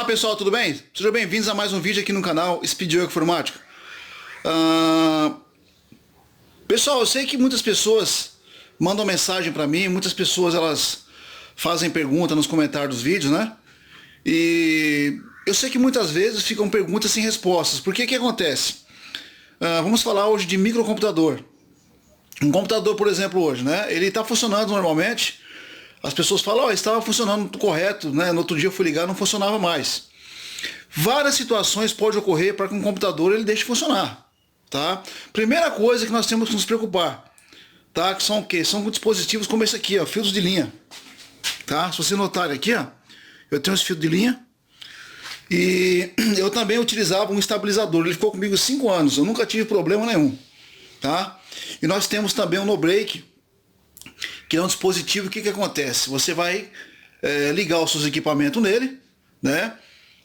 Pessoal, tudo bem? Sejam bem-vindos a mais um vídeo aqui no canal Speedway Informática. Pessoal, eu sei que muitas pessoas mandam mensagem pra mim, muitas pessoas elas fazem pergunta nos comentários dos vídeos, né? E eu sei que muitas vezes ficam perguntas sem respostas. Por que que acontece? Vamos falar hoje de microcomputador. Um computador, por exemplo, hoje, né? Ele está funcionando normalmente. As pessoas falam, ó, estava funcionando correto, né? No outro dia eu fui ligar, não funcionava mais. Várias situações podem ocorrer para que um computador ele deixe de funcionar, tá? Primeira coisa que nós temos que nos preocupar, tá? Que são o quê? São dispositivos como esse aqui, ó, fios de linha, tá? Se você notar aqui, ó, eu tenho esse fio de linha e eu também utilizava um estabilizador. Ele ficou comigo 5 anos, eu nunca tive problema nenhum, tá? E nós temos também um no-break, que é um dispositivo. O que que acontece? Você vai ligar os seus equipamentos nele, né?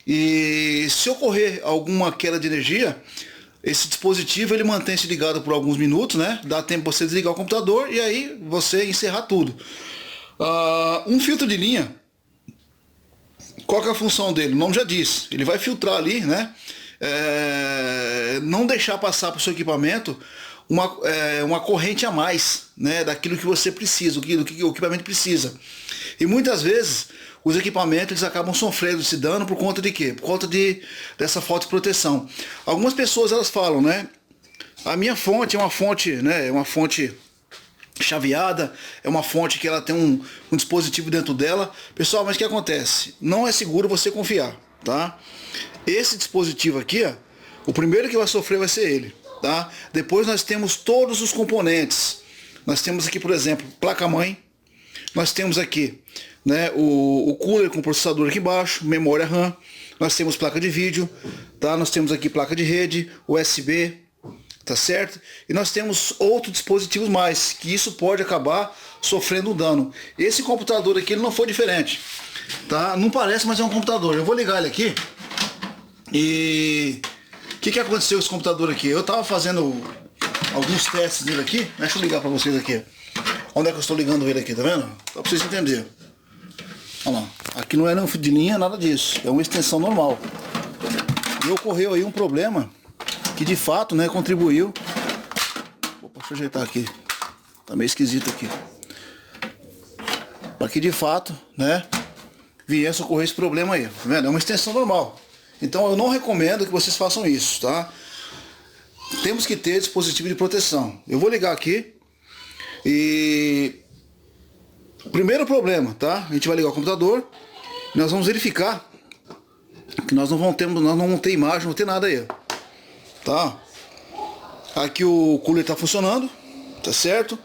E se ocorrer alguma queda de energia, esse dispositivo ele mantém-se ligado por alguns minutos, né? Dá tempo você desligar o computador e aí você encerrar tudo. Um filtro de linha, qual que é a função dele? O nome já diz, ele vai filtrar ali, né? Não deixar passar para o seu equipamento uma corrente a mais, né, daquilo que você precisa, do que o equipamento precisa. E muitas vezes os equipamentos eles acabam sofrendo esse dano por conta de quê? Por conta dessa falta de proteção. Algumas pessoas elas falam, né, a minha fonte é uma fonte, né, é uma fonte chaveada, é uma fonte que ela tem um dispositivo dentro dela. Pessoal, mas o que acontece? Não é seguro você confiar, tá? Esse dispositivo aqui, ó, o primeiro que vai sofrer vai ser ele. Tá? Depois nós temos todos os componentes. Nós temos aqui, por exemplo, placa-mãe. Nós temos aqui, né, o cooler com processador aqui embaixo, memória RAM. Nós temos placa de vídeo, tá? Nós temos aqui placa de rede, USB, tá certo? E nós temos outros dispositivos mais, que isso pode acabar sofrendo um dano. Esse computador aqui ele não foi diferente, tá? Não parece, mas é um computador. Eu vou ligar ele aqui e... O que aconteceu com esse computador aqui? Eu estava fazendo alguns testes dele aqui. Deixa eu ligar para vocês aqui. Onde é que eu estou ligando ele aqui, tá vendo? Só para vocês entenderem. Olha lá. Aqui não é um fio de linha, nada disso. É uma extensão normal. E ocorreu aí um problema que de fato, né, contribuiu. Opa, deixa eu ajeitar aqui. Tá meio esquisito aqui. Para que de fato, né, viesse a ocorrer esse problema aí. Tá vendo? É uma extensão normal. Então eu não recomendo que vocês façam isso, tá? Temos que ter dispositivo de proteção. Eu vou ligar aqui e... Primeiro problema, tá? A gente vai ligar o computador e nós vamos verificar que nós não vamos ter imagem, não vamos ter nada aí, tá? Aqui o cooler tá funcionando, tá certo?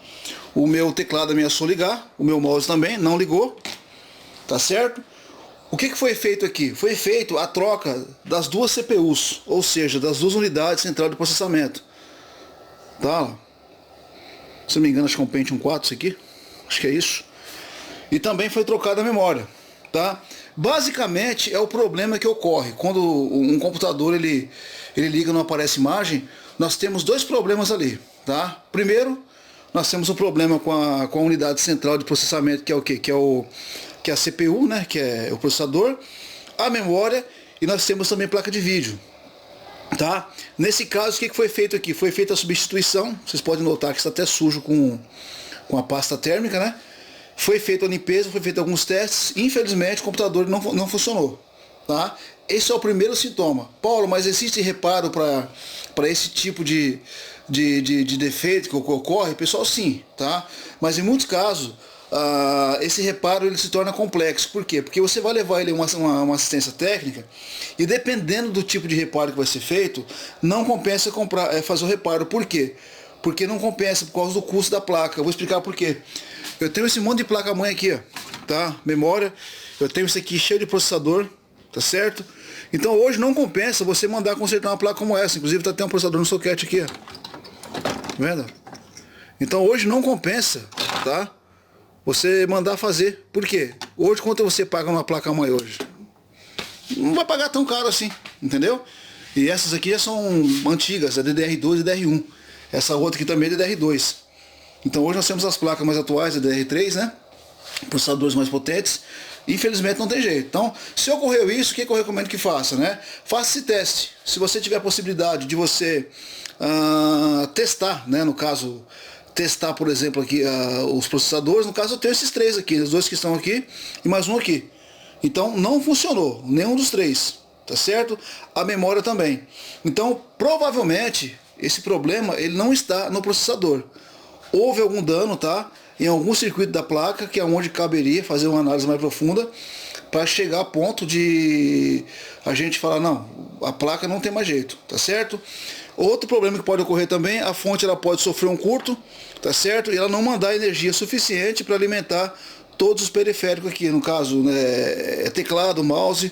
O meu teclado ameaçou ligar, o meu mouse também não ligou, tá certo? O que foi feito aqui? Foi feito a troca das duas CPUs, ou seja, das duas unidades central de processamento. Tá? Se não me engano, acho que é um Pentium 4 isso aqui. Acho que é isso. E também foi trocada a memória. Tá? Basicamente é o problema que ocorre. Quando um computador ele liga e não aparece imagem, nós temos dois problemas ali. Tá? Primeiro, nós temos um problema com a unidade central de processamento, que é o quê? Que é a CPU, né, que é o processador, a memória, e nós temos também placa de vídeo, tá? Nesse caso, o que foi feito aqui? Foi feita a substituição, vocês podem notar que está até sujo com a pasta térmica, né? Foi feita a limpeza, foi feito alguns testes, infelizmente o computador não funcionou, tá? Esse é o primeiro sintoma. Paulo, mas existe reparo para esse tipo de defeito que ocorre? Pessoal, sim, tá? Mas em muitos casos, esse reparo ele se torna complexo. Por quê? Porque você vai levar ele uma assistência técnica e dependendo do tipo de reparo que vai ser feito, não compensa fazer o reparo. Por quê? Porque não compensa por causa do custo da placa. Eu vou explicar por quê. Eu tenho esse monte de placa-mãe aqui, ó, tá? Memória. Eu tenho isso aqui cheio de processador, tá certo? Então hoje não compensa você mandar consertar uma placa como essa. Inclusive tá até um processador no socket aqui, ó. Tá vendo? Então hoje não compensa, tá? Você mandar fazer. Por quê? Hoje, quanto você paga numa placa-mãe hoje? Não vai pagar tão caro assim, entendeu? E essas aqui já são antigas, a DDR2 e DDR1. Essa outra aqui também é DDR2. Então hoje nós temos as placas mais atuais, a DDR3, né? processadores mais potentes. Infelizmente não tem jeito. Então, se ocorreu isso, o que eu recomendo que faça, né? Faça esse teste. Se você tiver a possibilidade de você testar, né? No caso, testar, por exemplo, aqui os processadores. No caso, eu tenho esses três aqui, os dois que estão aqui e mais um aqui. Então, não funcionou nenhum dos três, tá certo? A memória também. Então, provavelmente, esse problema ele não está no processador. Houve algum dano, tá? Em algum circuito da placa, que é onde caberia fazer uma análise mais profunda, para chegar a ponto de a gente falar, não, a placa não tem mais jeito, tá certo? Outro problema que pode ocorrer também, a fonte ela pode sofrer um curto, tá certo? E ela não mandar energia suficiente para alimentar todos os periféricos aqui, no caso, né, teclado, mouse,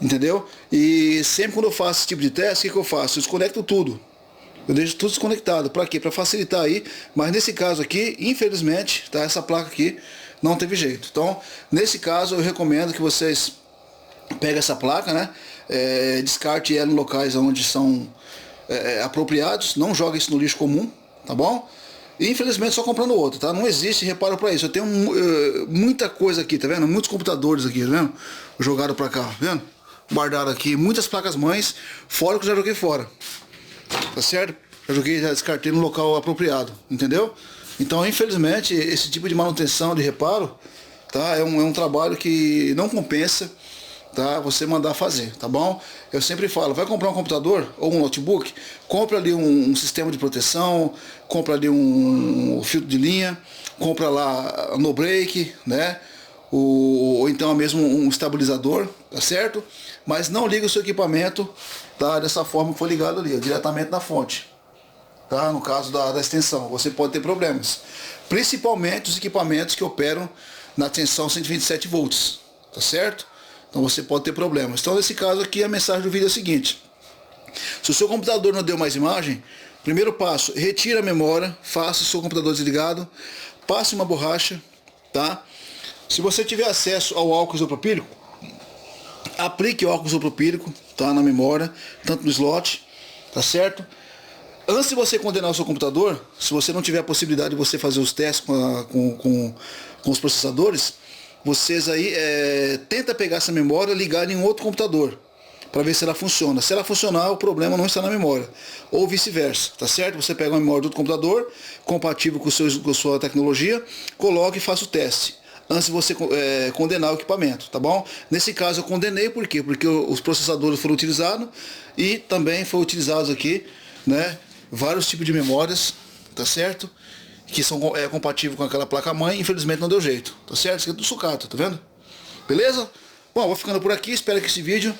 entendeu? E sempre quando eu faço esse tipo de teste, o que eu faço? Eu desconecto tudo. Eu deixo tudo desconectado. Para quê? Para facilitar aí. Mas nesse caso aqui, infelizmente, tá, essa placa aqui não teve jeito. Então, nesse caso, eu recomendo que vocês peguem essa placa, né? Descarte ela em locais onde são apropriados. Não jogue isso no lixo comum, tá bom? E, infelizmente, só comprando outro, tá? Não existe reparo para isso. Eu tenho muita coisa aqui, tá vendo? Muitos computadores aqui, tá vendo? Jogado para cá, tá vendo? Guardado aqui. Muitas placas mães, fora que eu já joguei fora. Tá certo? Já descartei no local apropriado, entendeu? Então, infelizmente, esse tipo de manutenção, de reparo, tá? É um trabalho que não compensa, tá? Você mandar fazer, tá bom? Eu sempre falo, vai comprar um computador ou um notebook, compra ali um sistema de proteção, compra ali um filtro de linha, compra lá no break, né? Ou então mesmo um estabilizador, tá certo? Mas não liga o seu equipamento, tá? Dessa forma que foi ligado ali, diretamente na fonte, tá? No caso da extensão, você pode ter problemas, principalmente os equipamentos que operam na tensão 127 volts, tá certo? Então você pode ter problemas. Então nesse caso aqui a mensagem do vídeo é a seguinte: se o seu computador não deu mais imagem, primeiro passo, retira a memória, faça o seu computador desligado, passe uma borracha, tá? Se você tiver acesso ao álcool isopropílico, aplique o álcool isopropílico, tá, na memória, tanto no slot, tá certo? Antes de você condenar o seu computador, se você não tiver a possibilidade de você fazer os testes com os processadores, vocês aí tenta pegar essa memória e ligar em um outro computador, para ver se ela funciona. Se ela funcionar, o problema não está na memória, ou vice-versa, tá certo? Você pega uma memória do outro computador, compatível com a sua tecnologia, coloque e faça o teste antes de você condenar o equipamento, tá bom? Nesse caso eu condenei, por quê? Porque os processadores foram utilizados e também foram utilizados aqui, né, vários tipos de memórias, tá certo? Que são compatíveis com aquela placa-mãe, infelizmente não deu jeito, tá certo? Isso aqui é do sucata, tá vendo? Beleza? Bom, vou ficando por aqui, espero que esse vídeo,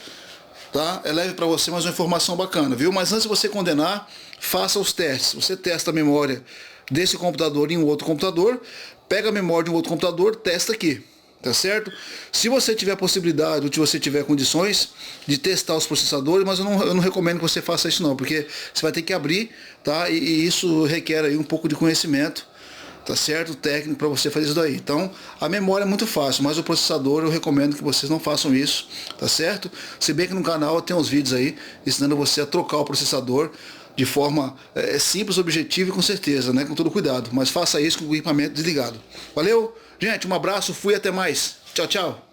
tá, leve para você mais uma informação bacana, viu? Mas antes de você condenar, faça os testes. Você testa a memória desse computador em um outro computador, pega a memória de um outro computador, testa aqui, tá certo? Se você tiver possibilidade, ou se você tiver condições de testar os processadores, mas eu não recomendo que você faça isso não, porque você vai ter que abrir, tá? E isso requer aí um pouco de conhecimento, tá certo? Técnico para você fazer isso daí. Então, a memória é muito fácil, mas o processador eu recomendo que vocês não façam isso, tá certo? Se bem que no canal tem uns vídeos aí ensinando você a trocar o processador de forma simples, objetiva e com certeza, né? Com todo cuidado. Mas faça isso com o equipamento desligado. Valeu? Gente, um abraço, fui, até mais. Tchau, tchau.